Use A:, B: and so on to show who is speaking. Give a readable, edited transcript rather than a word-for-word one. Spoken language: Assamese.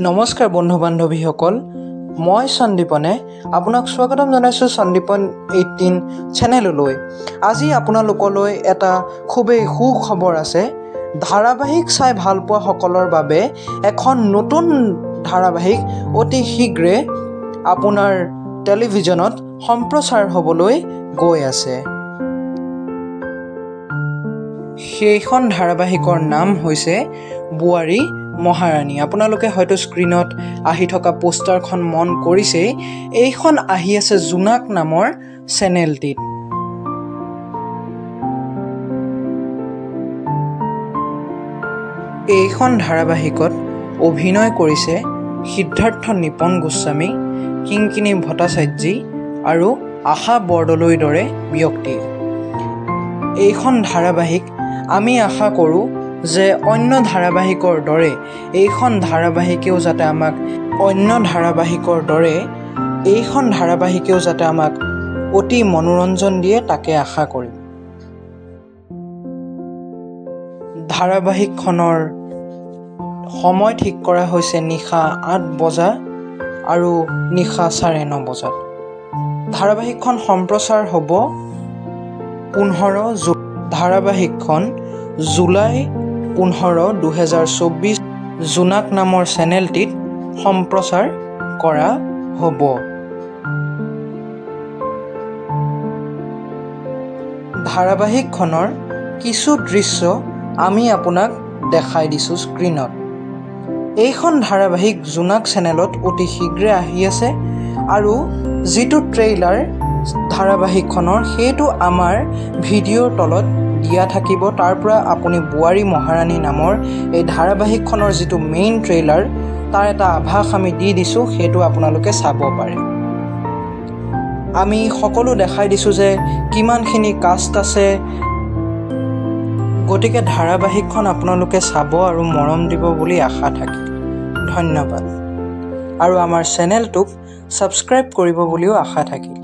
A: নমস্কাৰ বন্ধু বান্ধৱীসকল, মই সন্দীপনে আপোনাক স্বাগতম জনাইছোঁ সন্দীপন 18 চেনেললৈ। আজি আপোনালোকলৈ এটা খুবেই সুখবৰ আছে। ধাৰাবাহিক চাই ভাল পোৱা সকলৰ বাবে এখন নতুন ধাৰাবাহিক অতি শীঘ্ৰে আপোনাৰ টেলিভিছনত সম্প্ৰচাৰ হ'বলৈ গৈ আছে। সেইখন ধাৰাবাহিকৰ নাম হৈছে বোৱাৰী মহাৰাণী। আপোনালোকে হয়তো স্ক্ৰীণত আহি থকা পোষ্টাৰখন মন কৰিছেই। এইখন আহি আছে জোনাক নামৰ চেনেলটিত। এইখন ধাৰাবাহিকত অভিনয় কৰিছে সিদ্ধাৰ্থ নিপন গোস্বামী, কিংকিণী ভট্টাচাৰ্যী আৰু আশা বৰদলৈৰ দৰে ব্যক্তি। এইখন ধাৰাবাহিক আমি আশা কৰোঁ যে অন্য ধাৰাবাহিকৰ দৰে এইখন ধাৰাবাহিকেও যাতে আমাক অতি মনোৰঞ্জন দিয়ে, তাকে আশা কৰিম। ধাৰাবাহিকখনৰ সময় ঠিক কৰা হৈছে নিশা 8 বজা আৰু নিশা 9:30 বজাত। ধাৰাবাহিকখন সম্প্ৰচাৰ হ'ব 15 ধাৰাবাহিকখন জুলাই 15, 2024 জোনাক নামৰ চেনেলটিত সম্প্ৰচাৰ কৰা হ'ব। ধাৰাবাহিকখনৰ কিছু দৃশ্য আমি আপোনাক দেখাই দিছোঁ স্ক্ৰীণত। এইখন ধাৰাবাহিক জোনাক চেনেলত অতি শীঘ্ৰে আহি আছে আৰু যিটো ট্ৰেইলাৰ ধাৰাবাহিকখনৰ সেইটো আমাৰ ভিডিঅ'ৰ তলত দিয়া থাকিব। তাৰ পৰা আপুনি বোৱাৰী মহাৰাণী নামৰ এই ধাৰাবাহিকখনৰ যিটো মেইন ট্ৰেইলাৰ তাৰ এটা আভাস আমি দি দিছোঁ, সেইটো আপোনালোকে চাব পাৰে। আমি সকলো দেখাই দিছোঁ যে কিমানখিনি কাষ্ট আছে। গতিকে ধাৰাবাহিকখন আপোনালোকে চাব আৰু মৰম দিব বুলি আশা থাকিল। ধন্যবাদ। আৰু আমাৰ চেনেলটোক ছাবস্ক্ৰাইব কৰিব বুলিও আশা থাকিল।